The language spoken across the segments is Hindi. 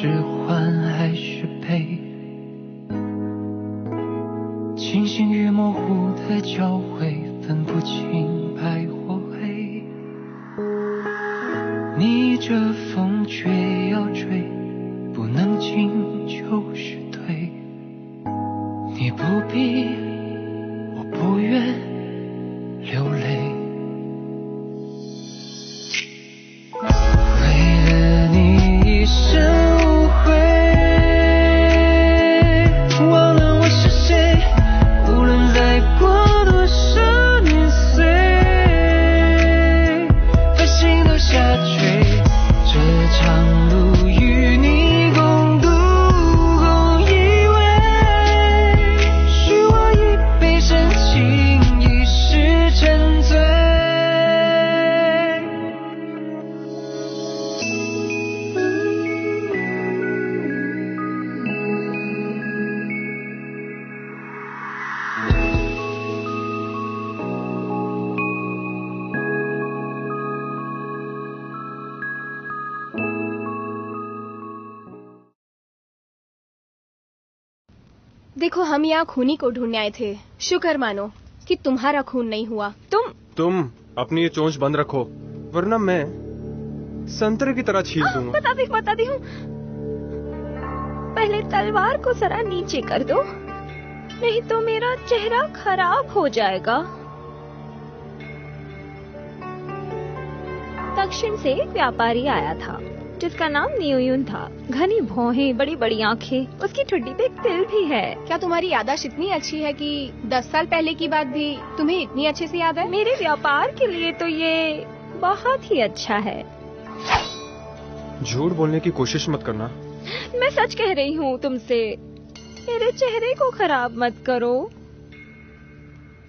是欢还是悲，清醒与模糊的交汇，分不清白或黑。逆着风却要追，不能进就是退。你不必，我不愿流泪。为了你一生无悔，忘了我是谁，无论再过多少年岁，繁星都下垂，这场路与你共度共依偎，许我一杯深情，一世沉醉。देखो, हम यहाँ खूनी को ढूंढने आए थे। शुक्र मानो कि तुम्हारा खून नहीं हुआ। तुम अपनी ये चोंच बंद रखो, वरना मैं संतरे की तरह छील दूंगा। बताती हूँ। पहले तलवार को जरा नीचे कर दो, नहीं तो मेरा चेहरा खराब हो जाएगा। दक्षिण से एक व्यापारी आया था जिसका नाम न्यूयुन था। घनी भौहें, बड़ी बड़ी आंखें, उसकी ठुड्डी पे एक तिल भी है। क्या तुम्हारी याददाश्त इतनी अच्छी है कि 10 साल पहले की बात भी तुम्हें इतनी अच्छे से याद है? मेरे व्यापार के लिए तो ये बहुत ही अच्छा है। झूठ बोलने की कोशिश मत करना। मैं सच कह रही हूँ तुमसे। मेरे चेहरे को खराब मत करो।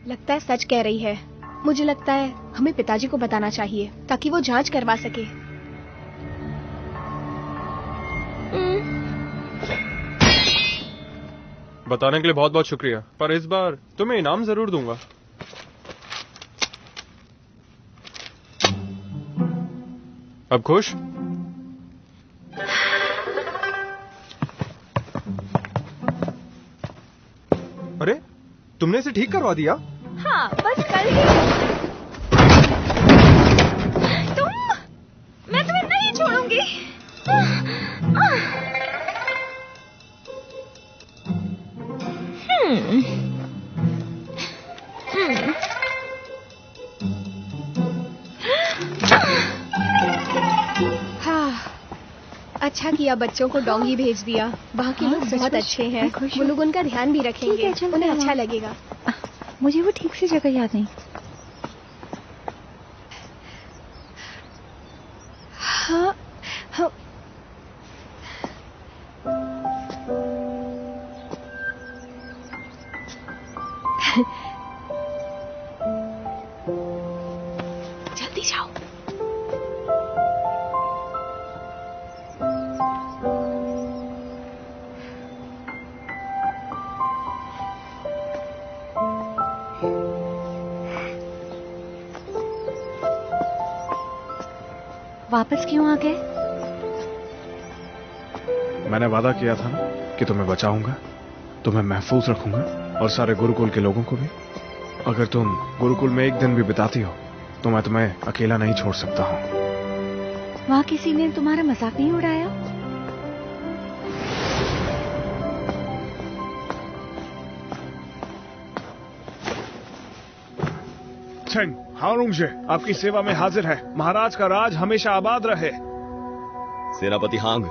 लगता है सच कह रही है। मुझे लगता है हमें पिताजी को बताना चाहिए ताकि वो जांच करवा सके। बताने के लिए बहुत बहुत शुक्रिया, पर इस बार तुम्हें इनाम जरूर दूंगा। अब खुश? अरे, तुमने इसे ठीक करवा दिया? हाँ, बस कल ही। मैं तुम्हें नहीं छोड़ूंगी। हाँ, अच्छा किया बच्चों को डोंगी भेज दिया। वहाँ के लोग बहुत अच्छे हैं। वो लोग उनका ध्यान भी रखेंगे। उन्हें अच्छा लगेगा। मुझे वो ठीक से जगह याद नहीं। हाँ, हाँ। जल्दी जाओ। वापस क्यों आ गए? मैंने वादा किया था ना कि तुम्हें बचाऊंगा, तुम्हें महफूज रखूंगा और सारे गुरुकुल के लोगों को भी। अगर तुम गुरुकुल में एक दिन भी बिताती हो तो मैं तुम्हें अकेला नहीं छोड़ सकता हूँ। वहाँ किसी ने तुम्हारा मजाक नहीं उड़ाया? छेंग, हांगरुंगजे आपकी सेवा में हाजिर है। महाराज का राज हमेशा आबाद रहे। सेनापति हांग,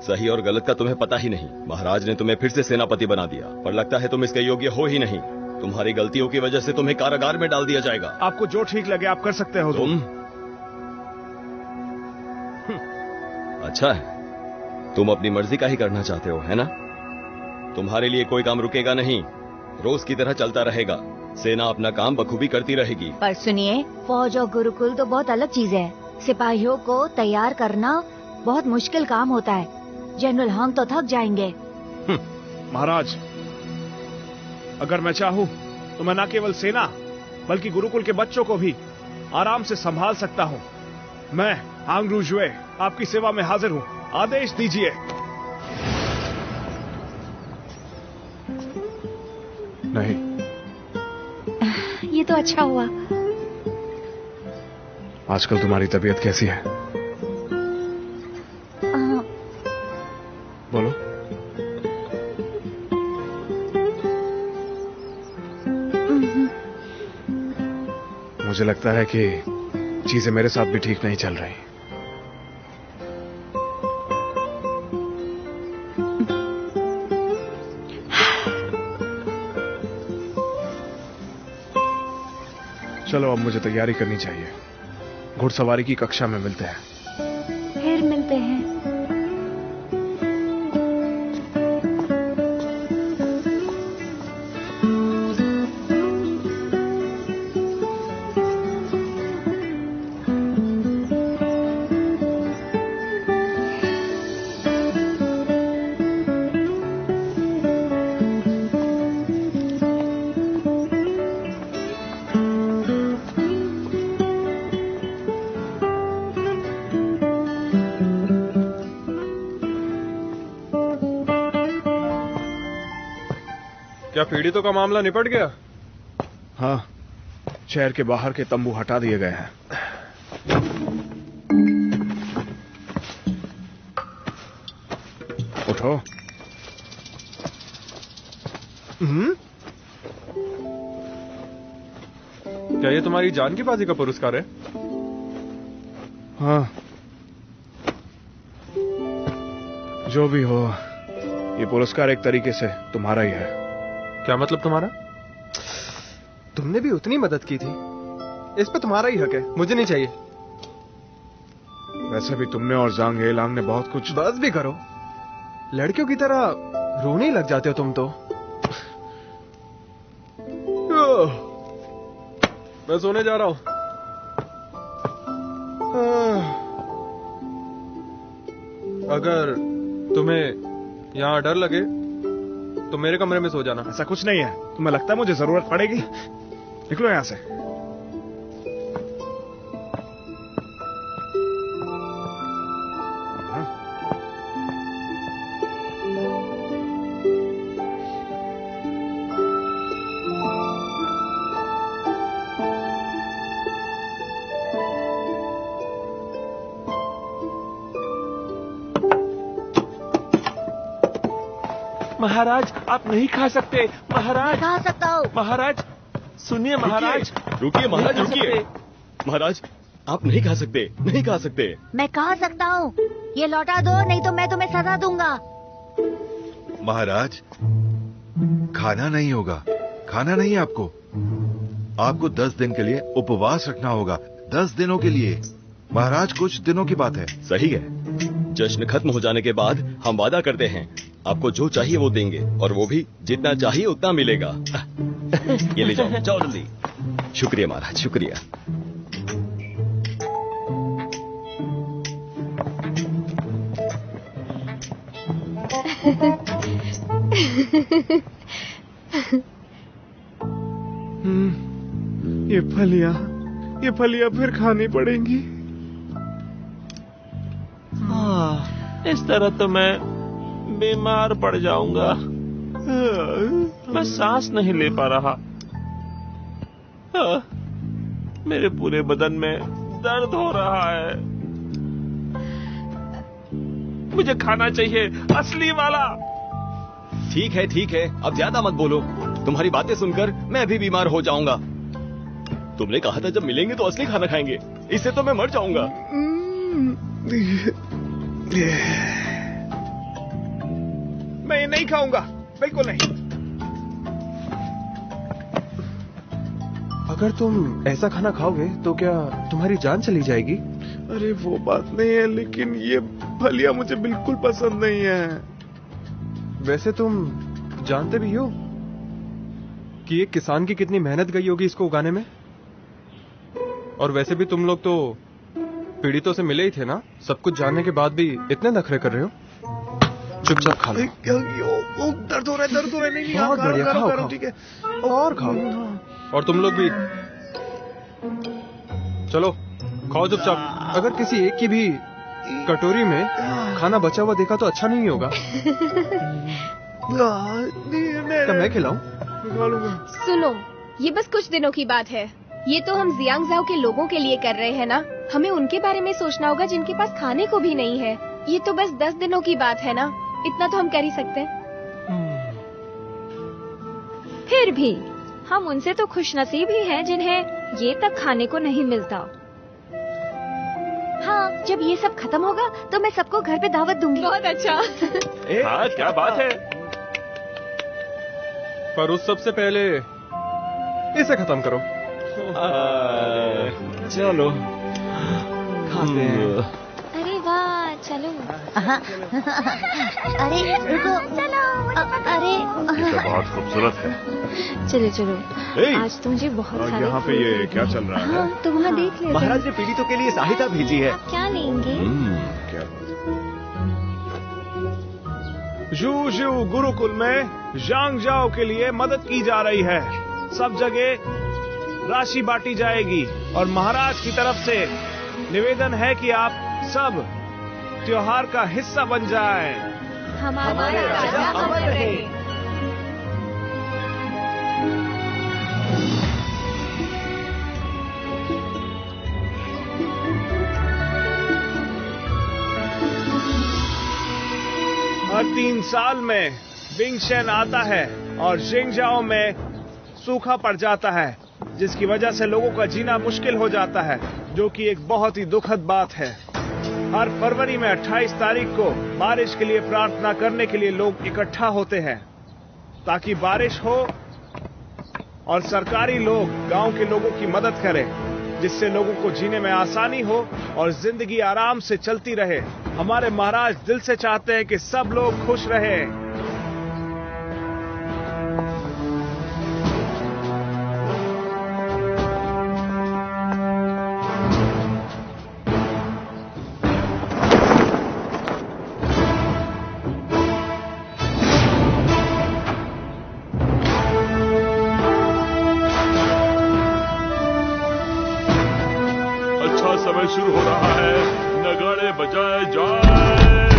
सही और गलत का तुम्हें पता ही नहीं। महाराज ने तुम्हें फिर से सेनापति बना दिया, पर लगता है तुम इसके योग्य हो ही नहीं। तुम्हारी गलतियों की वजह से तुम्हें कारागार में डाल दिया जाएगा। आपको जो ठीक लगे आप कर सकते हो। तुम अच्छा है, तुम अपनी मर्जी का ही करना चाहते हो, है ना? तुम्हारे लिए कोई काम रुकेगा नहीं, रोज की तरह चलता रहेगा। सेना अपना काम बखूबी करती रहेगी। पर सुनिए, फौज और गुरुकुल तो बहुत अलग चीज है। सिपाहियों को तैयार करना बहुत मुश्किल काम होता है। जनरल हांग तो थक जाएंगे। महाराज, अगर मैं चाहूँ तो मैं न केवल सेना बल्कि गुरुकुल के बच्चों को भी आराम से संभाल सकता हूँ। मैं हांग रुजुए आपकी सेवा में हाजिर हूँ। आदेश दीजिए। नहीं। ये तो अच्छा हुआ। आजकल तुम्हारी तबीयत कैसी है? बोलो। मुझे लगता है कि चीजें मेरे साथ भी ठीक नहीं चल रही। चलो अब मुझे तैयारी करनी चाहिए। घुड़सवारी की कक्षा में मिलते हैं। फिर मिलते हैं। क्या पीड़ितों का मामला निपट गया? हाँ, शहर के बाहर के तंबू हटा दिए गए हैं। उठो। क्या ये तुम्हारी जान की बाजी का पुरस्कार है? हाँ, जो भी हो, ये पुरस्कार एक तरीके से तुम्हारा ही है। क्या मतलब तुम्हारा? तुमने भी उतनी मदद की थी, इस पे तुम्हारा ही हक है, मुझे नहीं चाहिए। वैसे भी तुमने और जांग एलांग ने बहुत कुछ। बस भी करो, लड़कियों की तरह रोने ही लग जाते हो तुम तो। मैं सोने जा रहा हूं। अगर तुम्हें यहां डर लगे तो मेरे कमरे में सो जाना। ऐसा कुछ नहीं है, तुम्हें लगता है मुझे जरूरत पड़ेगी? निकलो यहां से। महाराज आप नहीं खा सकते। महाराज खा सकता हूँ। महाराज सुनिए महाराज। रुकिए महाराज, रुकिए। महाराज आप नहीं खा सकते, नहीं खा सकते। मैं खा सकता हूँ, ये लौटा दो नहीं तो मैं तुम्हें सजा दूंगा। महाराज खाना नहीं होगा, खाना नहीं आपको। आपको 10 दिन के लिए उपवास रखना होगा, 10 दिनों के लिए। महाराज कुछ दिनों की बात है। सही है, जश्न खत्म हो जाने के बाद हम वादा करते हैं आपको जो चाहिए वो देंगे, और वो भी जितना चाहिए उतना मिलेगा। ये ले जाओ, जाओ जल्दी। शुक्रिया महाराज, शुक्रिया। ये फलियां फिर खानी पड़ेंगी। हाँ, इस तरह तो मैं बीमार पड़ जाऊंगा। मैं सांस नहीं ले पा रहा। मेरे पूरे बदन में दर्द हो रहा है। मुझे खाना चाहिए, असली वाला। ठीक है, अब ज्यादा मत बोलो। तुम्हारी बातें सुनकर मैं भी बीमार हो जाऊंगा। तुमने कहा था जब मिलेंगे तो असली खाना खाएंगे, इससे तो मैं मर जाऊंगा। मैं ये नहीं खाऊंगा, बिल्कुल नहीं। अगर तुम ऐसा खाना खाओगे तो क्या तुम्हारी जान चली जाएगी? अरे वो बात नहीं है, लेकिन ये फलियां मुझे बिल्कुल पसंद नहीं है। वैसे तुम जानते भी हो कि एक किसान की कितनी मेहनत गई होगी इसको उगाने में। और वैसे भी तुम लोग तो पीड़ितों से मिले ही थे ना, सब कुछ जानने के बाद भी इतने नखरे कर रहे हो। चुपचाप खा लो। दर्द हो रहा है, नहीं बहुत बढ़िया, खाओ, ठीक है। और खाओ। और तुम लोग भी चलो खाओ चुपचाप। अगर किसी एक की भी कटोरी में खाना बचा हुआ देखा तो अच्छा नहीं होगा। क्या मैं खिलाऊं? निकालूंगा। सुनो, ये बस कुछ दिनों की बात है। ये तो हम जियांगजाओ के लोगों के लिए कर रहे हैं ना। हमें उनके बारे में सोचना होगा जिनके पास खाने को भी नहीं है। ये तो बस 10 दिनों की बात है ना, इतना तो हम कर ही सकते हैं। फिर भी हम उनसे तो खुशनसीब ही हैं जिन्हें ये तक खाने को नहीं मिलता। हाँ, जब ये सब खत्म होगा तो मैं सबको घर पे दावत दूंगी। बहुत अच्छा। हाँ, क्या बात है। पर उस सबसे पहले इसे खत्म करो। चलो खाते हैं। अरे वाह, चलो। अरे रुको, चलो। अरे ये तो बहुत खूबसूरत है। चलो चलो, ए, आज तो मुझे बहुत सारे यहाँ पे ये क्या चल रहा है? तो वहाँ देख लेते हैं। महाराज ने पीड़ितों के लिए सहायता भेजी है। आप क्या लेंगे? क्या जू जू गुरुकुल में ज़ियांगजाओ के लिए मदद की जा रही है। सब जगह राशि बांटी जाएगी और महाराज की तरफ से निवेदन है कि आप सब त्योहार का हिस्सा बन जाएं। हमारा राजा अमर रहे। हर 3 साल में बिंगशेन आता है और जिंगजाओ में सूखा पड़ जाता है, जिसकी वजह से लोगों का जीना मुश्किल हो जाता है, जो कि एक बहुत ही दुखद बात है। हर फरवरी में 28 तारीख को बारिश के लिए प्रार्थना करने के लिए लोग इकट्ठा होते हैं ताकि बारिश हो और सरकारी लोग गांव के लोगों की मदद करें, जिससे लोगों को जीने में आसानी हो और जिंदगी आराम से चलती रहे। हमारे महाराज दिल से चाहते हैं कि सब लोग खुश रहें। समय शुरू हो रहा है, नगाड़े बजाए जाए।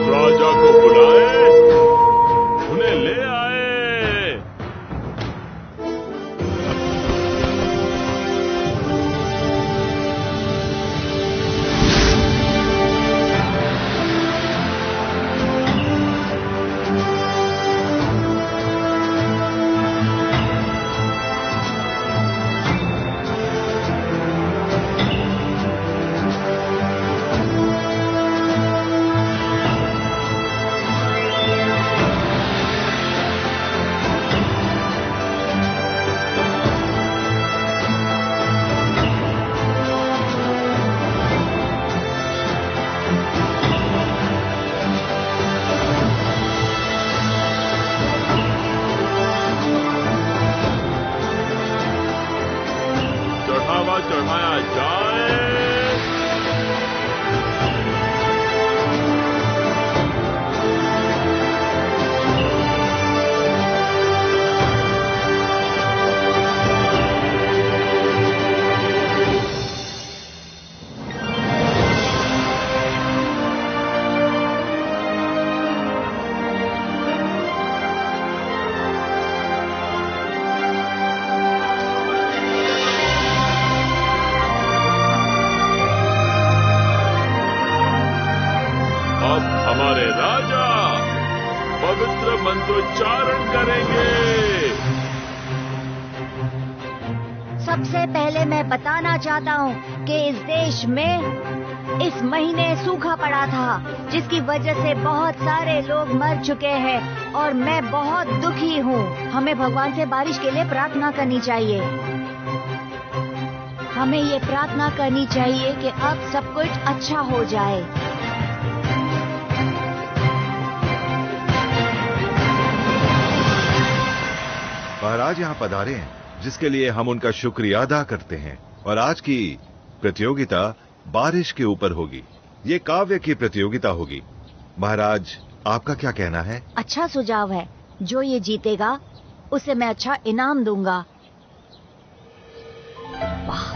राजा को बुलाए, उन्हें ले आए। चढ़ाया जाए। हमारे राजा पवित्र मंत्रोच्चारण करेंगे। सबसे पहले मैं बताना चाहता हूँ कि इस देश में इस महीने सूखा पड़ा था, जिसकी वजह से बहुत सारे लोग मर चुके हैं और मैं बहुत दुखी हूँ। हमें भगवान से बारिश के लिए प्रार्थना करनी चाहिए। हमें ये प्रार्थना करनी चाहिए कि अब सब कुछ अच्छा हो जाए। महाराज यहाँ पधारे हैं, जिसके लिए हम उनका शुक्रिया अदा करते हैं। और आज की प्रतियोगिता बारिश के ऊपर होगी। ये काव्य की प्रतियोगिता होगी। महाराज, आपका क्या कहना है? अच्छा सुझाव है। जो ये जीतेगा उसे मैं अच्छा इनाम दूंगा। वाह।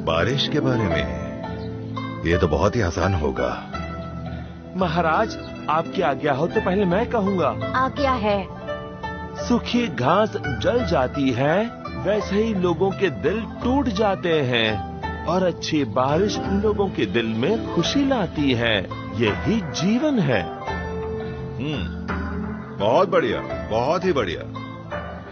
बारिश के बारे में ये तो बहुत ही आसान होगा। महाराज, आपकी आज्ञा हो तो पहले मैं कहूँगा। आज्ञा है। सूखी घास जल जाती है, वैसे ही लोगों के दिल टूट जाते हैं, और अच्छी बारिश लोगों के दिल में खुशी लाती है। यही जीवन है। बहुत बढ़िया, बहुत ही बढ़िया।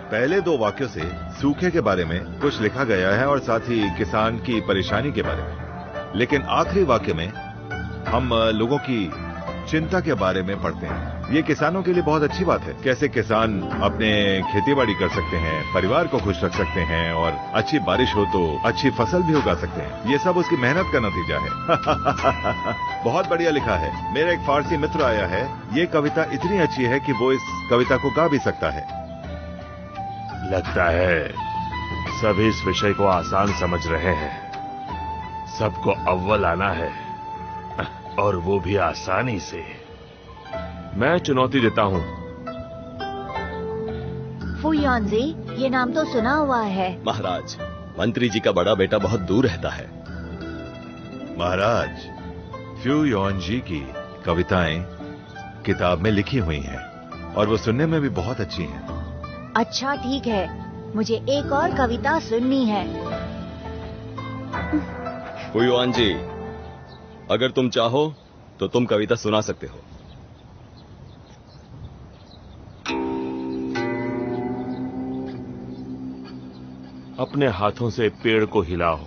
पहले दो वाक्यों से सूखे के बारे में कुछ लिखा गया है और साथ ही किसान की परेशानी के बारे में, लेकिन आखिरी वाक्य में हम लोगों की चिंता के बारे में पढ़ते हैं। ये किसानों के लिए बहुत अच्छी बात है, कैसे किसान अपने खेतीबाड़ी कर सकते हैं, परिवार को खुश रख सकते हैं, और अच्छी बारिश हो तो अच्छी फसल भी उगा सकते हैं। ये सब उसकी मेहनत का नतीजा है। बहुत बढ़िया लिखा है। मेरा एक फारसी मित्र आया है, ये कविता इतनी अच्छी है कि वो इस कविता को गा भी सकता है। लगता है सभी इस विषय को आसान समझ रहे हैं। सबको अव्वल आना है, और वो भी आसानी से। मैं चुनौती देता हूँ। फुयांजी, ये नाम तो सुना हुआ है। महाराज, मंत्री जी का बड़ा बेटा बहुत दूर रहता है। महाराज, फ्यूयोन जी की कविताएं किताब में लिखी हुई हैं, और वो सुनने में भी बहुत अच्छी हैं। अच्छा ठीक है, मुझे एक और कविता सुननी है। फुयुआन जी, अगर तुम चाहो तो तुम कविता सुना सकते हो। अपने हाथों से पेड़ को हिलाओ।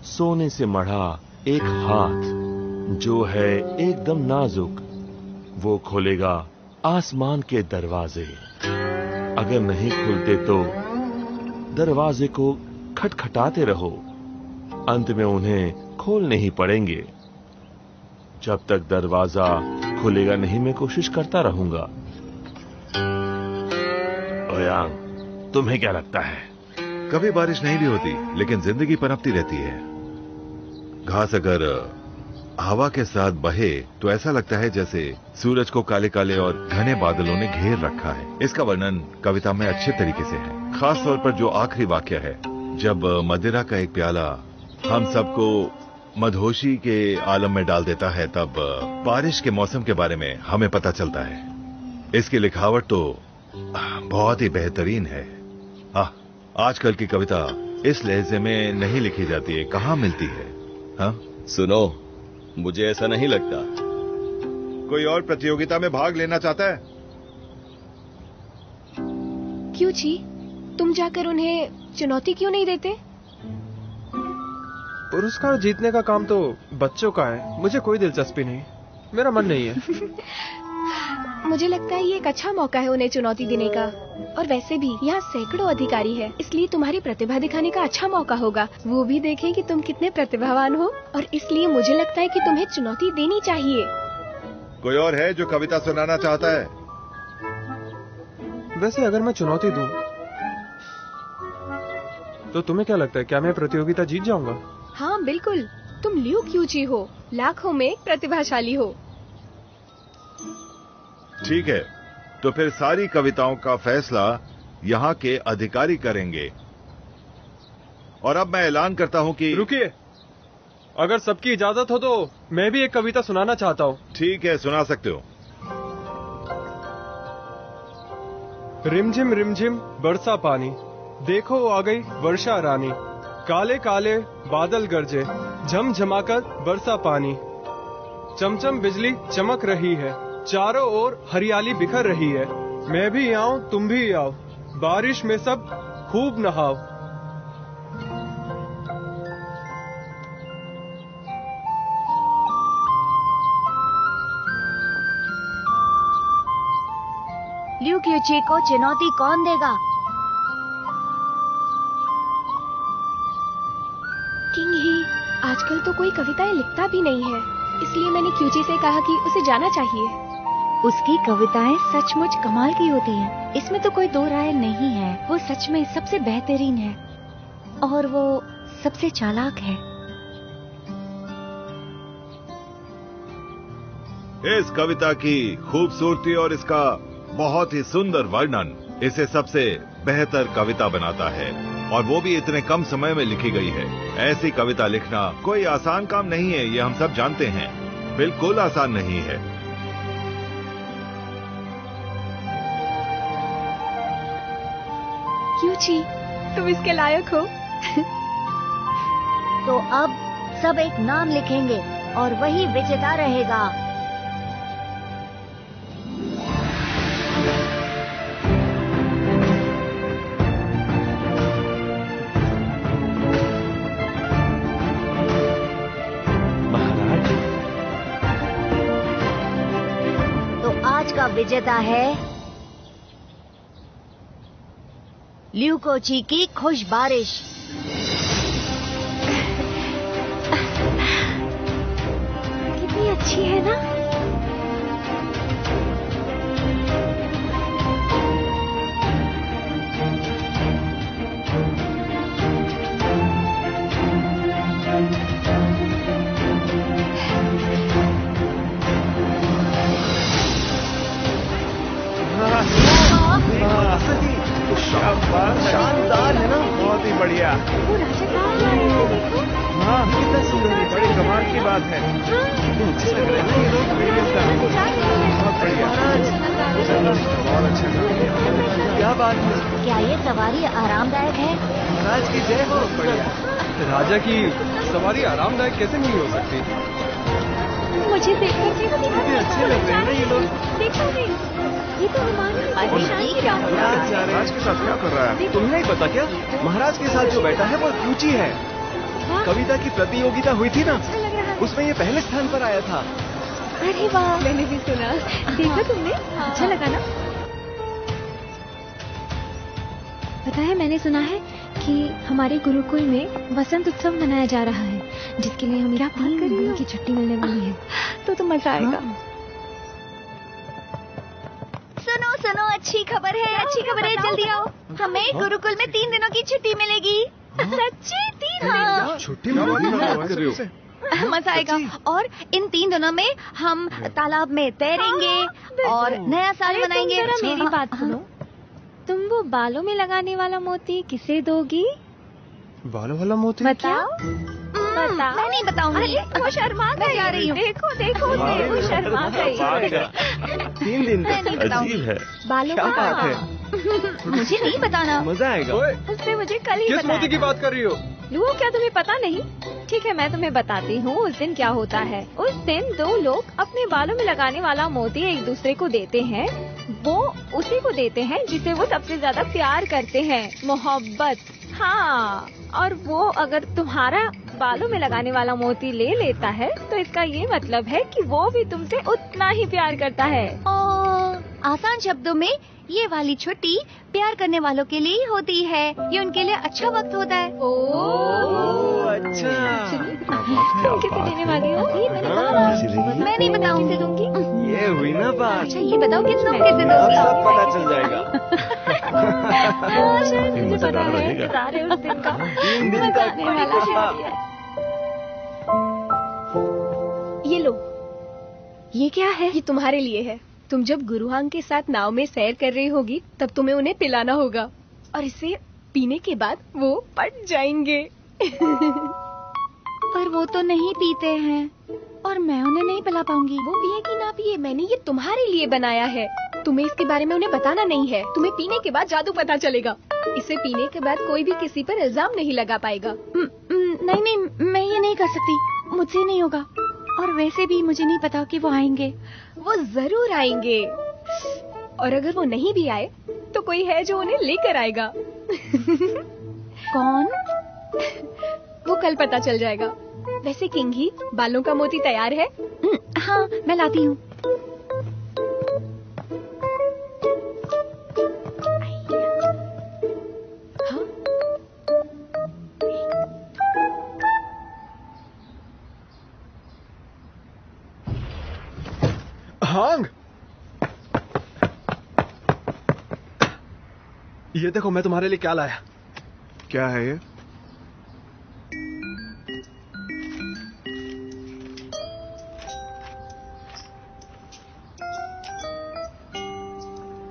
सोने से मढ़ा एक हाथ जो है एकदम नाजुक, वो खोलेगा आसमान के दरवाजे। अगर नहीं खुलते तो दरवाजे को खटखटाते रहो, अंत में उन्हें खोलने ही पड़ेंगे। जब तक दरवाजा खुलेगा नहीं, मैं कोशिश करता रहूंगा। ओयांग, तुम्हें क्या लगता है? कभी बारिश नहीं भी होती, लेकिन जिंदगी पनपती रहती है। घास अगर हवा के साथ बहे तो ऐसा लगता है जैसे सूरज को काले काले और घने बादलों ने घेर रखा है। इसका वर्णन कविता में अच्छे तरीके से है, खास तौर पर जो आखिरी वाक्य है, जब मदिरा का एक प्याला हम सबको मदहोशी के आलम में डाल देता है, तब बारिश के मौसम के बारे में हमें पता चलता है। इसकी लिखावट तो बहुत ही बेहतरीन है। आजकल की कविता इस लहजे में नहीं लिखी जाती है, कहाँ मिलती है? हाँ? सुनो, मुझे ऐसा नहीं लगता। कोई और प्रतियोगिता में भाग लेना चाहता है? क्यों जी, तुम जाकर उन्हें चुनौती क्यों नहीं देते? पुरस्कार जीतने का काम तो बच्चों का है, मुझे कोई दिलचस्पी नहीं, मेरा मन नहीं है। मुझे लगता है ये एक अच्छा मौका है उन्हें चुनौती देने का, और वैसे भी यहाँ सैकड़ों अधिकारी हैं, इसलिए तुम्हारी प्रतिभा दिखाने का अच्छा मौका होगा। वो भी देखें कि तुम कितने प्रतिभावान हो, और इसलिए मुझे लगता है कि तुम्हें चुनौती देनी चाहिए। कोई और है जो कविता सुनाना चाहता है? वैसे अगर मैं चुनौती दूं तो तुम्हें क्या लगता है, क्या मैं प्रतियोगिता जीत जाऊंगा? हाँ बिल्कुल, तुम लियू क्यूची हो, लाखों में प्रतिभाशाली हो। ठीक है, तो फिर सारी कविताओं का फैसला यहाँ के अधिकारी करेंगे। और अब मैं ऐलान करता हूँ कि रुकिए, अगर सबकी इजाजत हो तो मैं भी एक कविता सुनाना चाहता हूँ। ठीक है, सुना सकते हो। रिमझिम बरसा पानी, देखो आ गई वर्षा रानी। काले काले बादल गरजे, झमझमाकर बरसा पानी। चमचम बिजली चमक रही है, चारों ओर हरियाली बिखर रही है। मैं भी आऊं, तुम भी आओ, बारिश में सब खूब नहाओ। लियू क्यूची को चुनौती कौन देगा? किंग ही आजकल तो कोई कविताएं लिखता भी नहीं है, इसलिए मैंने क्यूची से कहा कि उसे जाना चाहिए। उसकी कविताएं सचमुच कमाल की होती हैं, इसमें तो कोई दो राय नहीं है। वो सच में सबसे बेहतरीन है, और वो सबसे चालाक है। इस कविता की खूबसूरती और इसका बहुत ही सुंदर वर्णन इसे सबसे बेहतर कविता बनाता है। और वो भी इतने कम समय में लिखी गई है। ऐसी कविता लिखना कोई आसान काम नहीं है, ये हम सब जानते हैं। बिल्कुल आसान नहीं है। क्यों ची, तुम इसके लायक हो। तो अब सब एक नाम लिखेंगे और वही विजेता रहेगा। महाराज, तो आज का विजेता है ल्यूकोची की खुश बारिश। कितनी अच्छी है ना। शानदार है ना, बहुत ही बढ़िया। वो राजा कहाँ जा रहे हैं, देखो। हाँ, कितना सुंदर है, बड़ी कमाल की बात है। अच्छे लग रहे हैं ना ये लोग, बहुत बढ़िया। बहुत अच्छा काम किया। क्या बात है, क्या ये सवारी आरामदायक है? राज की जय हो। राजा की सवारी आरामदायक कैसे नहीं हो सकती? मुझे देखकर भी कितने अच्छे लग रहे हैं ना ये लोग। देखो नहीं, ये तो हमारी राज के साथ क्या कर रहा है? तुम्हें नहीं पता क्या? महाराज के साथ जो बैठा है वो क्यूची है। कविता की प्रतियोगिता हुई थी ना, उसमें ये पहले स्थान पर आया था। अरे वाह, मैंने भी सुना। देखा तुमने? अच्छा लगा ना? पता है, मैंने सुना है कि हमारे गुरुकुल में वसंत उत्सव मनाया जा रहा है, जिसके लिए हमें 3 दिन की छुट्टी मिलने वाली है। तो मजा आएगा। सुनो सुनो, अच्छी खबर है, अच्छी खबर है, जल्दी आओ। हमें गुरुकुल में 3 दिनों की छुट्टी मिलेगी। सच्ची 3? हाँ। छुट्टी में मजा आएगा। और इन 3 दिनों में हम तालाब में तैरेंगे और नया साल मनाएंगे। मेरी बात सुनो, तुम वो बालों में लगाने वाला मोती किसे दोगी? बालों वाला मोती? बताओ। मैं नहीं बताऊंगी। वो शर्मा मैं जा रही हूँ। देखो देखो, वो शर्मा गई। 3 दिन मैं नहीं बताऊंगी। अजीब है। बालों क्या का बात है? मुझे नहीं बताना। मजा आएगा। उसने मुझे कल ही किस बताया। मोती की बात कर रही हो? लुओ, क्या तुम्हें पता नहीं? ठीक है, मैं तुम्हें बताती हूँ उस दिन क्या होता है। उस दिन 2 लोग अपने बालों में लगाने वाला मोती एक दूसरे को देते हैं। वो उसी को देते हैं जिसे वो सबसे ज्यादा प्यार करते हैं, मोहब्बत। हाँ, और वो अगर तुम्हारा बालों में लगाने वाला मोती ले लेता है तो इसका ये मतलब है कि वो भी तुमसे उतना ही प्यार करता है। आसान शब्दों में ये वाली छुट्टी प्यार करने वालों के लिए ही होती है। ये उनके लिए अच्छा वक्त होता है। अच्छा। तुम किसे देने वाली हो? मैं नहीं बताऊँ। किसे दूंगी? ये हुई ना बात। अच्छा, ये बताओ कि तुम किसे दोगी? सब पता चल जाएगा। शायद मुझे पता है सारे उस दिन का 3 दिन मजा तक आने वाला है। ये लो। ये क्या है? ये तुम्हारे लिए है। तुम जब गुरुहांग के साथ नाव में सैर कर रही होगी तब तुम्हें उन्हें पिलाना होगा और इसे पीने के बाद वो पट जाएंगे। पर वो तो नहीं पीते हैं और मैं उन्हें नहीं पिला पाऊंगी। वो पिए कि ना पिए, मैंने ये तुम्हारे लिए बनाया है। तुम्हें इसके बारे में उन्हें बताना नहीं है। तुम्हें पीने के बाद जादू पता चलेगा। इसे पीने के बाद कोई भी किसी पर इल्जाम नहीं लगा पाएगा। नहीं नहीं, मैं ये नहीं कर सकती, मुझसे नहीं होगा। और वैसे भी मुझे नहीं पता कि वो आएंगे। वो जरूर आएंगे, और अगर वो नहीं भी आए तो कोई है जो उन्हें लेकर आएगा। कौन? वो कल पता चल जाएगा। वैसे किंगी, बालों का मोती तैयार है? हाँ, मैं लाती हूँ। हांग, ये देखो मैं तुम्हारे लिए क्या लाया। क्या है ये?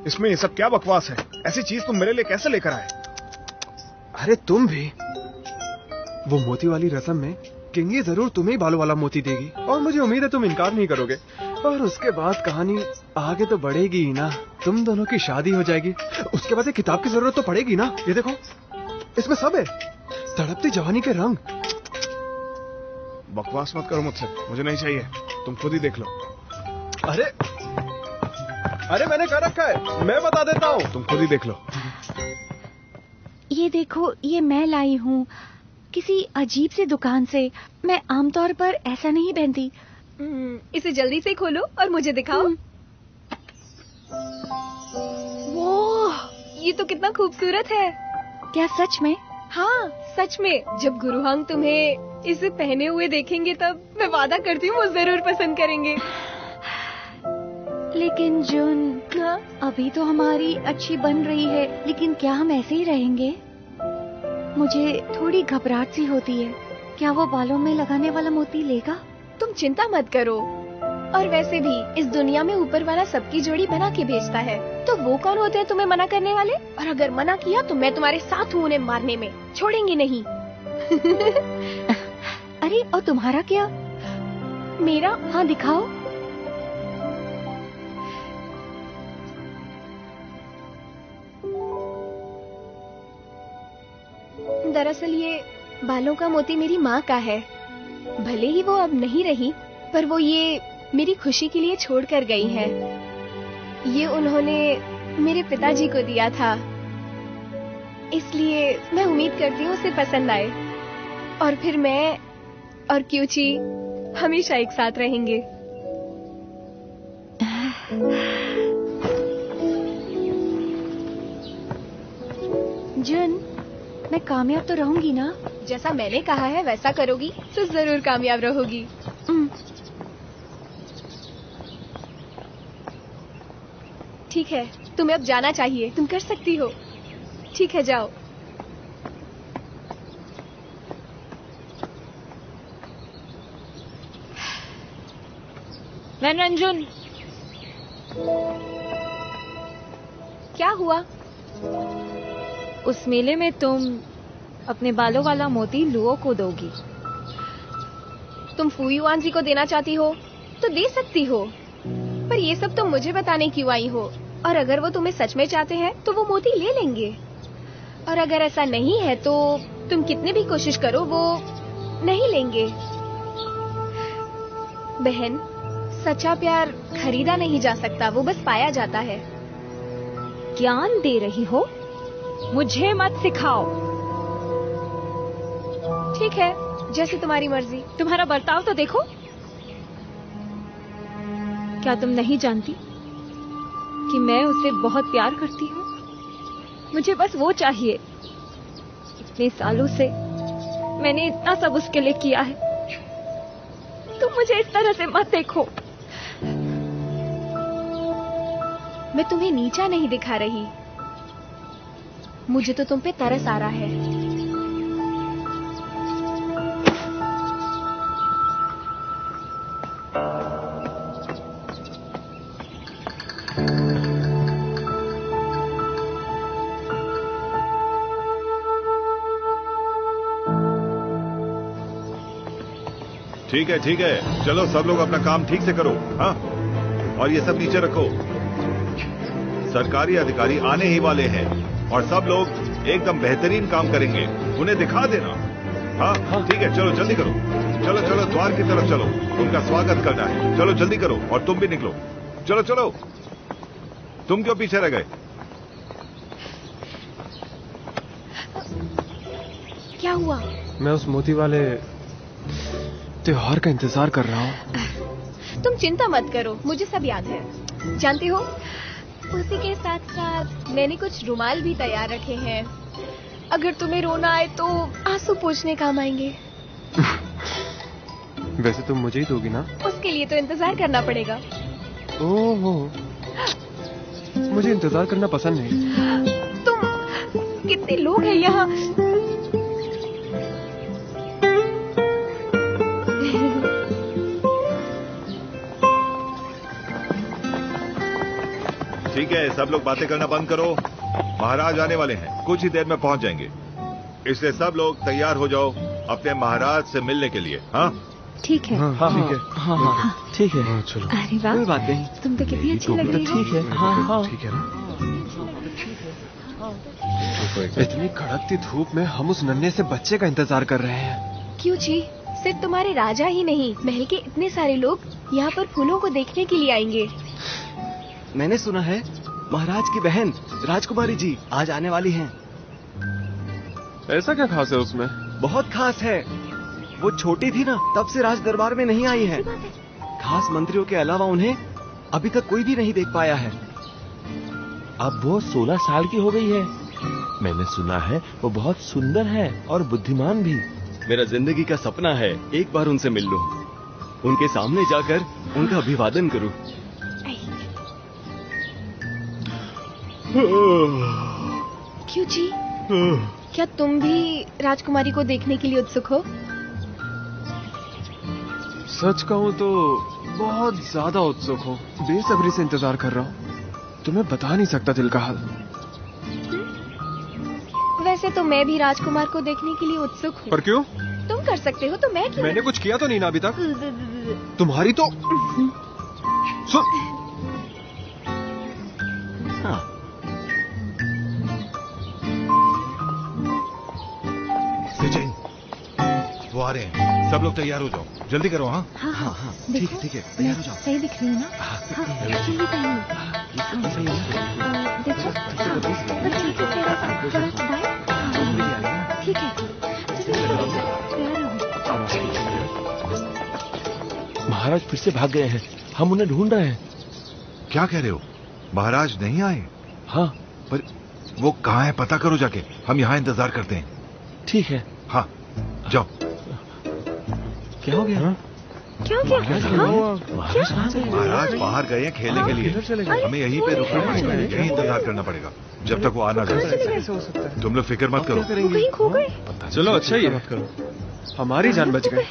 इसमें ये सब क्या बकवास है? ऐसी चीज तुम मेरे लिए कैसे लेकर आए? अरे तुम भी। वो मोती वाली रस्म में किंगी जरूर तुम्हें ही बालों वाला मोती देगी और मुझे उम्मीद है तुम इनकार नहीं करोगे। और उसके बाद कहानी आगे तो बढ़ेगी ही ना। तुम दोनों की शादी हो जाएगी। उसके बाद एक किताब की जरूरत तो पड़ेगी ना। ये देखो, इसमें सब है, तड़पती जवानी के रंग। बकवास मत करो मुझसे, मुझे नहीं चाहिए, तुम खुद ही देख लो। अरे अरे मैंने कर रखा है, मैं बता देता हूँ। तुम खुद ही देख लो। ये देखो, ये मैं लाई हूँ किसी अजीब सी दुकान से। मैं आमतौर पर ऐसा नहीं पहनती। इसे जल्दी से खोलो और मुझे दिखाओ। वो ये तो कितना खूबसूरत है। क्या सच में? हाँ सच में। जब गुरुहांग तुम्हें इसे पहने हुए देखेंगे तब मैं वादा करती हूँ वो जरूर पसंद करेंगे। लेकिन जुन, अभी तो हमारी अच्छी बन रही है, लेकिन क्या हम ऐसे ही रहेंगे? मुझे थोड़ी घबराहट सी होती है। क्या वो बालों में लगाने वाला मोती लेगा? तुम चिंता मत करो। और वैसे भी इस दुनिया में ऊपर वाला सबकी जोड़ी बना के भेजता है, तो वो कौन होते हैं तुम्हें मना करने वाले? और अगर मना किया तो मैं तुम्हारे साथ हूँ उन्हें मारने में, छोड़ेंगे नहीं। अरे और तुम्हारा क्या? मेरा? हाँ दिखाओ। दरअसल ये बालों का मोती मेरी माँ का है। भले ही वो अब नहीं रही, पर वो ये मेरी खुशी के लिए छोड़ कर गई है। ये उन्होंने मेरे पिताजी को दिया था, इसलिए मैं उम्मीद करती हूँ उसे पसंद आए। और फिर मैं और क्यूची हमेशा एक साथ रहेंगे। जुन, मैं कामयाब तो रहूंगी ना? जैसा मैंने कहा है वैसा करोगी तो जरूर कामयाब रहोगी। ठीक है, तुम्हें अब जाना चाहिए। तुम कर सकती हो। ठीक है, जाओ। रंजन, क्या हुआ? उस मेले में तुम अपने बालों वाला मोती लुओ को दोगी। तुम फुयुआन जी को देना चाहती हो तो दे सकती हो, पर ये सब तुम मुझे बताने क्यों आई हो? और अगर वो तुम्हें सच में चाहते हैं तो वो मोती ले लेंगे, और अगर ऐसा नहीं है तो तुम कितनी भी कोशिश करो वो नहीं लेंगे। बहन, सच्चा प्यार खरीदा नहीं जा सकता, वो बस पाया जाता है। ज्ञान दे रही हो? मुझे मत सिखाओ। ठीक है, जैसे तुम्हारी मर्जी। तुम्हारा बर्ताव तो देखो। क्या तुम नहीं जानती कि मैं उससे बहुत प्यार करती हूँ? मुझे बस वो चाहिए। इतने सालों से मैंने इतना सब उसके लिए किया है। तुम मुझे इस तरह से मत देखो। मैं तुम्हें नीचा नहीं दिखा रही, मुझे तो तुम पे तरस आ रहा है। ठीक है, चलो सब लोग अपना काम ठीक से करो। हाँ, और ये सब नीचे रखो। सरकारी अधिकारी आने ही वाले हैं और सब लोग एकदम बेहतरीन काम करेंगे, उन्हें दिखा देना। हाँ, ठीक है, चलो जल्दी करो। चलो चलो, द्वार की तरफ चलो, उनका स्वागत करना है। चलो जल्दी करो, और तुम भी निकलो। चलो चलो, तुम क्यों पीछे रह गए? क्या हुआ? मैं उस मोती वाले त्योहार का इंतजार कर रहा हूँ। तुम चिंता मत करो, मुझे सब याद है। जानते हो, उसी के साथ साथ मैंने कुछ रुमाल भी तैयार रखे हैं। अगर तुम्हें रोना आए तो आंसू पोंछने काम आएंगे। वैसे तुम मुझे ही दोगी ना? उसके लिए तो इंतजार करना पड़ेगा। ओहो, मुझे इंतजार करना पसंद नहीं। तुम कितने लोग हैं यहाँ? ठीक है, सब लोग बातें करना बंद करो। महाराज आने वाले हैं, कुछ ही देर में पहुंच जाएंगे। इसलिए सब लोग तैयार हो जाओ अपने महाराज से मिलने के लिए। हाँ ठीक है। हाँ ठीक है। हाँ हाँ ठीक है। हाँ चलो। अरे वाह, कोई बात नहीं। तुम तो कितनी अच्छी लग रही हो। ठीक है। हाँ हाँ ठीक है ना। इतनी कड़कती धूप में हम उस नन्हे से बच्चे का इंतजार कर रहे हैं। क्यों जी, सिर्फ तुम्हारे राजा ही नहीं, महल के इतने सारे लोग यहाँ पर फूलों को देखने के लिए आएंगे। मैंने सुना है महाराज की बहन राजकुमारी जी आज आने वाली हैं। ऐसा क्या खास है उसमें? बहुत खास है। वो छोटी थी ना, तब से राज दरबार में नहीं आई है। खास मंत्रियों के अलावा उन्हें अभी तक कोई भी नहीं देख पाया है। अब वो 16 साल की हो गई है। मैंने सुना है वो बहुत सुंदर है और बुद्धिमान भी। मेरा जिंदगी का सपना है एक बार उनसे मिल लूं, उनके सामने जाकर उनका अभिवादन करूं। क्यों जी, क्या तुम भी राजकुमारी को देखने के लिए उत्सुक हो? सच कहूँ तो बहुत ज्यादा उत्सुक हूँ। बेसब्री से इंतजार कर रहा हूँ। तुम्हें बता नहीं सकता दिल का हाल। वैसे तो मैं भी राजकुमार को देखने के लिए उत्सुक हूँ। पर क्यों? तुम कर सकते हो तो मैं क्यों? मैंने कुछ किया तो नहीं ना अभी तक। तुम्हारी तो सुन। हाँ विजय, वो आ रहे हैं। सब लोग तैयार हो जाओ, जल्दी करो। हाँ हाँ हाँ हाँ देखो, ठीक है तैयार हो जाओ। सही दिख रही हूँ ना? हाँ जल्दी पहनो। देखो थोड़ा दाएं। ठीक है, महाराज फिर से भाग गए हैं। हम उन्हें ढूंढ रहे हैं। क्या कह रहे हो? महाराज नहीं आए? हाँ पर वो कहाँ है पता करो जाके। हम यहाँ इंतजार करते हैं। ठीक है। हाँ जाओ। क्या हो गया? क्या महाराज बाहर गए हैं खेलने के लिए। हमें यहीं पे रुकना पड़ेगा, यहीं इंतजार करना पड़ेगा जब तक वो आना जाए। तुम लोग फिक्र मत करो। कहीं खो गए। चलो अच्छा ही है, हमारी जान बच गई।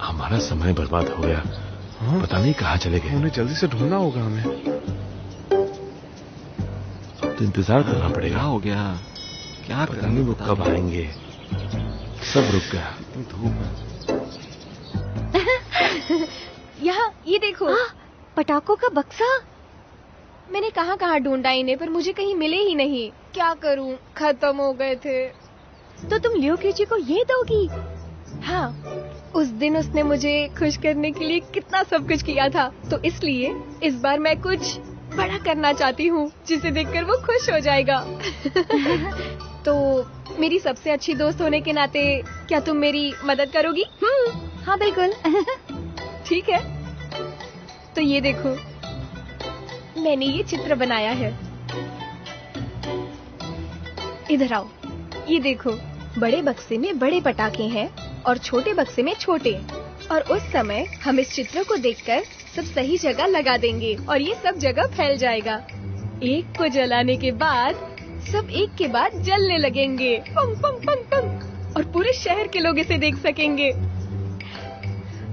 हमारा समय बर्बाद हो गया। पता नहीं कहाँ चले गए। उन्हें जल्दी से ढूंढना होगा हमें। तो इंतजार करना क्या पड़ेगा। हो गया? क्या पता नहीं वो कब आएंगे। सब रुक गया। धूप। यहाँ ये देखो। पटाखों का बक्सा। मैंने कहाँ कहाँ ढूंढा इन्हें, पर मुझे कहीं मिले ही नहीं। क्या करूँ, खत्म हो गए थे। तो तुम लियो क्यूची को ये दोगी? हाँ, उस दिन उसने मुझे खुश करने के लिए कितना सब कुछ किया था, तो इसलिए इस बार मैं कुछ बड़ा करना चाहती हूँ जिसे देखकर वो खुश हो जाएगा। तो मेरी सबसे अच्छी दोस्त होने के नाते क्या तुम मेरी मदद करोगी? हाँ बिल्कुल। ठीक है, तो ये देखो, मैंने ये चित्र बनाया है। इधर आओ, ये देखो, बड़े बक्से में बड़े पटाखे हैं और छोटे बक्से में छोटे। और उस समय हम इस चित्र को देखकर सब सही जगह लगा देंगे और ये सब जगह फैल जाएगा। एक को जलाने के बाद सब एक के बाद जलने लगेंगे, पम पम पम पम, और पूरे शहर के लोग इसे देख सकेंगे।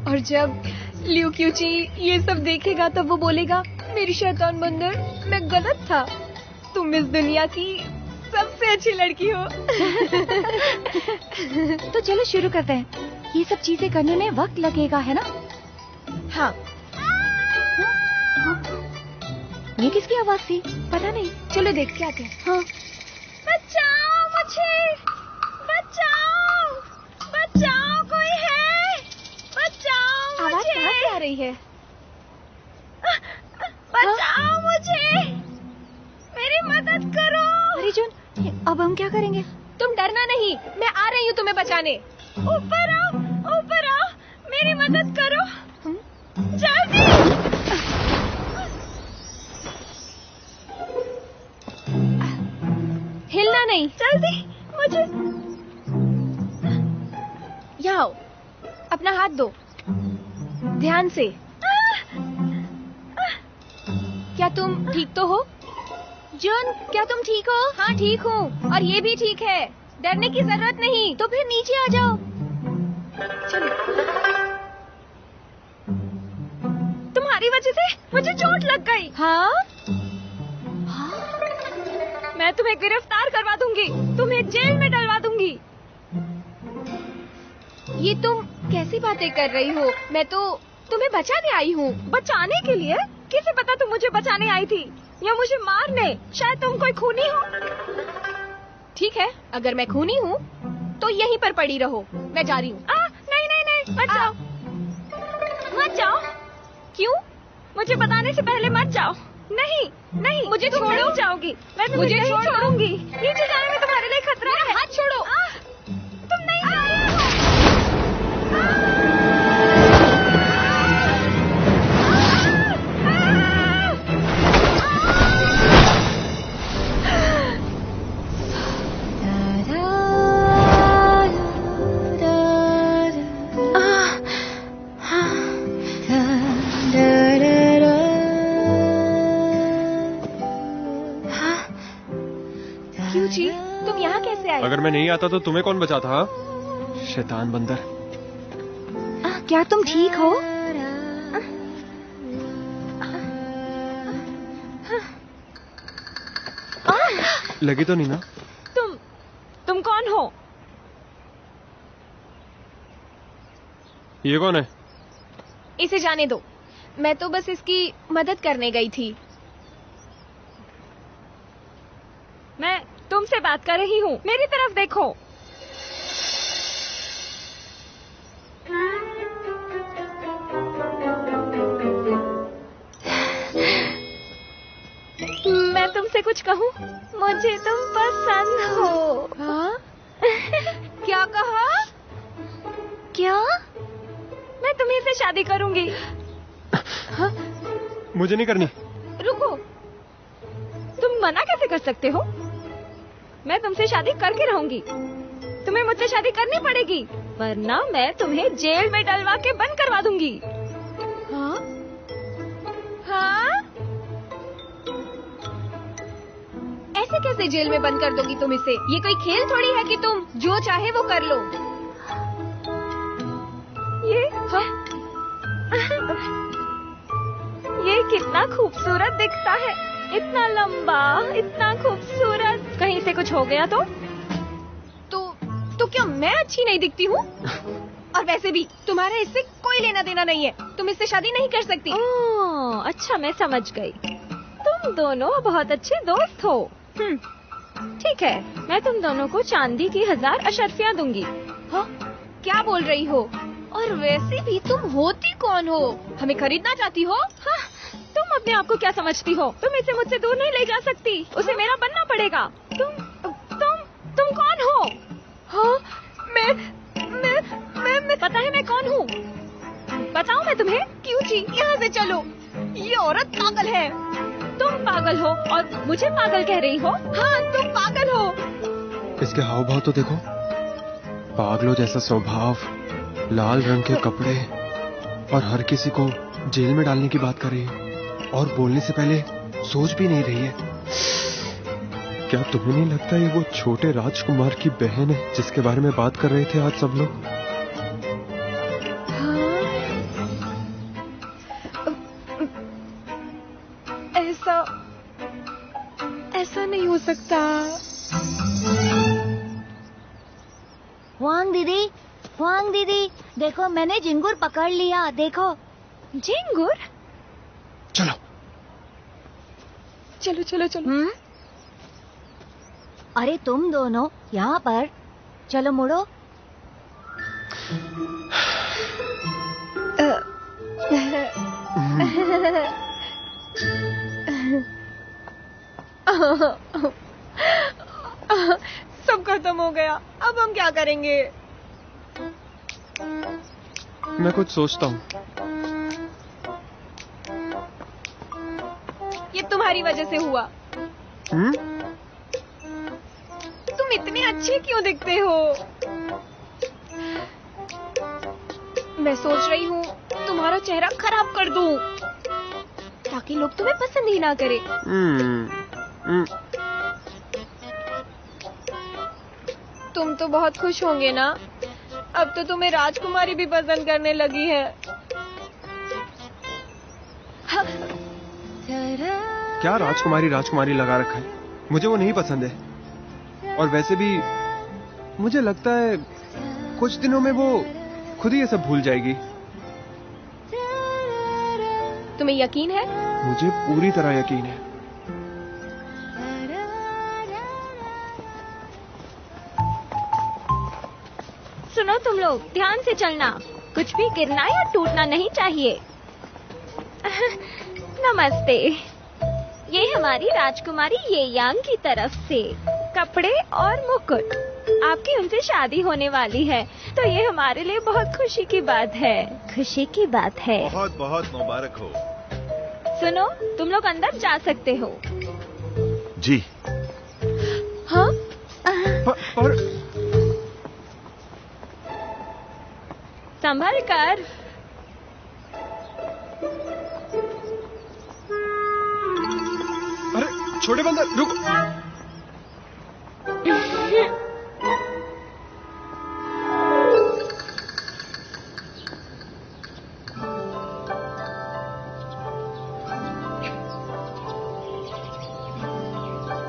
और जब लियो क्यूची ये सब देखेगा तब वो बोलेगा, मेरी शैतान बंदर, मैं गलत था, तुम इस दुनिया की सबसे अच्छी लड़की हो। तो चलो शुरू करते हैं। ये सब चीजें करने में वक्त लगेगा, है ना? हाँ। ये किसकी आवाज थी? पता नहीं, चलो देख के आते हैं। हाँ। बचाओ मुझे, बचाओ, बचाओ, कोई है, बचाओ मुझे। आवाज कहाँ से आ रही है? बचाओ मुझे, मेरी मदद करो। अर्जुन, अब हम क्या करेंगे? तुम डरना नहीं, मैं आ रही हूँ तुम्हें बचाने। ऊपर आओ, ऊपर आओ, मेरी मदद करो, जल्दी। हिलना नहीं, जल्दी, मुझे। यहाँ आओ, अपना हाथ दो, ध्यान से। क्या तुम ठीक तो हो? जून, क्या तुम ठीक हो? हाँ ठीक हूँ, और ये भी ठीक है, डरने की जरूरत नहीं। तो फिर नीचे आ जाओ। चलो। तुम्हारी वजह से मुझे चोट लग गई। हाँ? हाँ? मैं तुम्हें गिरफ्तार करवा दूंगी, तुम्हें जेल में डलवा दूंगी। ये तुम कैसी बातें कर रही हो? मैं तो तुम्हें बचाने आई हूँ। बचाने के लिए? किसे पता तुम मुझे बचाने आई थी या मुझे मारने? शायद तुम कोई खूनी हो। ठीक है, अगर मैं खूनी हूँ तो यहीं पर पड़ी रहो। मैं जा रही हूँ। नहीं नहीं नहीं, मत जाओ, मत जाओ। क्यों? मुझे बताने से पहले मत जाओ। नहीं नहीं, मुझे तुम छोड़ो। नहीं जाओगी। मैं तुम्हें नहीं छोड़ूंगी। नीचे जाने में तुम्हारे लिए खतरा है। हाथ छोड़ो। तुम नहीं जा रही हो। क्यों जी, तुम यहाँ कैसे आए? अगर मैं नहीं आता तो तुम्हें कौन बचाता? हाँ? शैतान बंदर। क्या तुम ठीक हो? लगी तो नहीं ना? तुम कौन हो? ये कौन है? इसे जाने दो। मैं तो बस इसकी मदद करने गई थी। मैं तुमसे बात कर रही हूँ। मेरी तरफ देखो। मैं तुमसे कुछ कहूँ? मुझे तुम पसंद हो। हाँ? क्या कहा? क्या? मैं तुम्हीं से शादी करूंगी। हाँ? मुझे नहीं करनी। रुको, तुम मना कैसे कर सकते हो? मैं तुमसे शादी करके रहूंगी। तुम्हें मुझसे शादी करनी पड़ेगी, वरना मैं तुम्हें जेल में डलवा के बंद करवा दूंगी। हाँ? हाँ? ऐसे कैसे जेल में बंद कर दोगी तुम इसे? ये कोई खेल थोड़ी है कि तुम जो चाहे वो कर लो। ये हाँ? ये कितना खूबसूरत दिखता है। इतना लंबा, इतना खूबसूरत। कहीं इसे कुछ हो गया तो क्या मैं अच्छी नहीं दिखती हूँ? और वैसे भी तुम्हारा इससे कोई लेना देना नहीं है। तुम इससे शादी नहीं कर सकती। अच्छा, मैं समझ गई। तुम दोनों बहुत अच्छे दोस्त हो। ठीक है, मैं तुम दोनों को चांदी की 1000 अशर्फियाँ दूंगी। हाँ? क्या बोल रही हो? और वैसे भी तुम होती कौन हो? हमें खरीदना चाहती हो? हाँ, तुम अपने आप को क्या समझती हो? तुम इसे मुझसे दूर नहीं ले जा सकती। उसे मेरा बनना पड़ेगा। तुम कौन हो? हाँ? मैं पता है मैं कौन हूँ? बताऊँ मैं तुम्हें? क्यों जी, यहाँ से चलो। ये औरत पागल है। तुम पागल हो और मुझे पागल कह रही हो? हाँ, तुम पागल हो। इसके हाव भाव तो देखो। पागलों जैसा स्वभाव, लाल रंग के कपड़े, और हर किसी को जेल में डालने की बात कर रही है और बोलने से पहले सोच भी नहीं रही है। क्या तुम्हें नहीं लगता ये वो छोटे राजकुमार की बहन है जिसके बारे में बात कर रहे थे आज सब लोग? ऐसा नहीं हो सकता। हुआंग दीदी, देखो मैंने झिंगुर पकड़ लिया। देखो। झिंगुर? चलो चलो चलो चलो। अरे तुम दोनों यहाँ पर, चलो मुड़ो। सब खत्म हो गया। अब हम क्या करेंगे? मैं कुछ सोचता हूँ। ये तुम्हारी वजह से हुआ। तुम इतने अच्छे क्यों दिखते हो? मैं सोच रही हूँ तुम्हारा चेहरा खराब कर दूं, ताकि लोग तुम्हें पसंद ही ना करें। तुम तो बहुत खुश होंगे ना? अब तो तुम्हें राजकुमारी भी पसंद करने लगी है। क्या राजकुमारी लगा रखा है? मुझे वो नहीं पसंद है। और वैसे भी मुझे लगता है कुछ दिनों में वो खुद ही ये सब भूल जाएगी। तुम्हें यकीन है? मुझे पूरी तरह यकीन है। सुनो तुम लोग, ध्यान से चलना, कुछ भी गिरना या टूटना नहीं चाहिए। नमस्ते, ये हमारी राजकुमारी ये यांग की तरफ से कपड़े और मुकुट। आपकी उनसे शादी होने वाली है, तो ये हमारे लिए बहुत खुशी की बात है। खुशी की बात है। बहुत बहुत मुबारक हो। सुनो, तुम लोग अंदर जा सकते हो। जी। हाँ? पर संभल कर। अरे छोटे बंदर, रुक।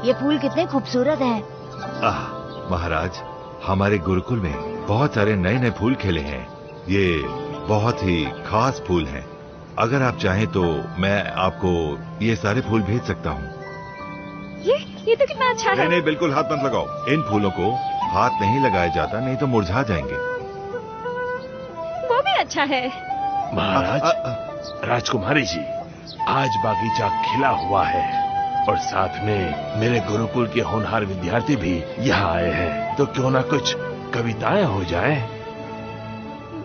ये फूल कितने खूबसूरत हैं। महाराज, हमारे गुरुकुल में बहुत सारे नए नए फूल खिले हैं। ये बहुत ही खास फूल हैं। अगर आप चाहें तो मैं आपको ये सारे फूल भेज सकता हूँ। ये तो कितना अच्छा है। नहीं नहीं, बिल्कुल हाथ मत लगाओ। इन फूलों को हाथ नहीं लगाया जाता, नहीं तो मुरझा जाएंगे। वो भी अच्छा है। महाराज, राजकुमारी जी, आज बागीचा खिला हुआ है और साथ में मेरे गुरुकुल के होनहार विद्यार्थी भी यहाँ आए हैं, तो क्यों ना कुछ कविताएं हो जाएं?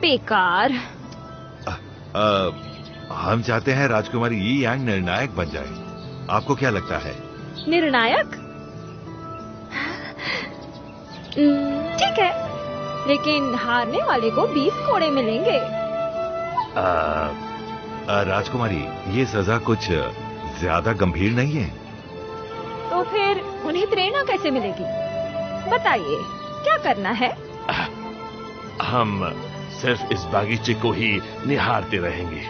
बेकार। हम चाहते हैं राजकुमारी यी यांग निर्णायक बन जाए। आपको क्या लगता है? निर्णायक? ठीक है, लेकिन हारने वाले को 20 कोड़े मिलेंगे। राजकुमारी, ये सजा कुछ ज्यादा गंभीर नहीं है। तो फिर उन्हें प्रेरणा कैसे मिलेगी? बताइए, क्या करना है? हम सिर्फ इस बागीचे को ही निहारते रहेंगे।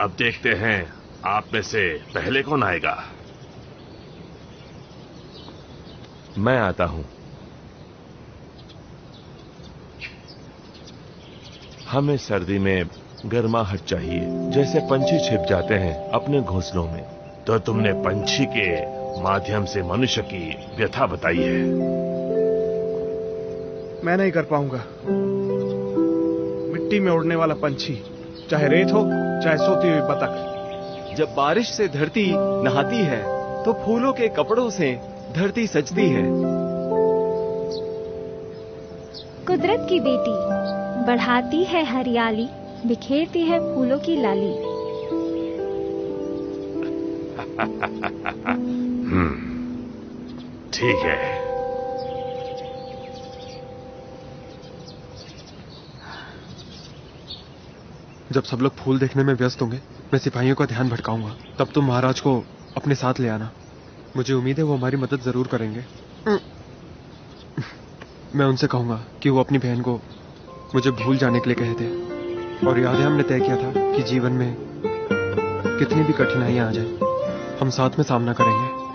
अब देखते हैं आप में से पहले कौन आएगा। मैं आता हूं। हमें सर्दी में गर्माहट चाहिए, जैसे पंछी छिप जाते हैं अपने घोंसलों में। तो तुमने पंछी के माध्यम से मनुष्य की व्यथा बताई है। मैं नहीं कर पाऊंगा। मिट्टी में उड़ने वाला पंछी, चाहे रेत हो चाहे सोती हुई बतख। जब बारिश से धरती नहाती है तो फूलों के कपड़ों से धरती सजती है। कुदरत की बेटी बढ़ाती है हरियाली, बिखेरती है फूलों की लाली। ठीक है। जब सब लोग फूल देखने में व्यस्त होंगे, मैं सिपाहियों का ध्यान भटकाऊंगा। तब तुम महाराज को अपने साथ ले आना। मुझे उम्मीद है वो हमारी मदद जरूर करेंगे। मैं उनसे कहूंगा कि वो अपनी बहन को मुझे भूल जाने के लिए कहे थे। और याद है, हमने तय किया था कि जीवन में कितनी भी कठिनाइयां आ जाए, हम साथ में सामना करेंगे।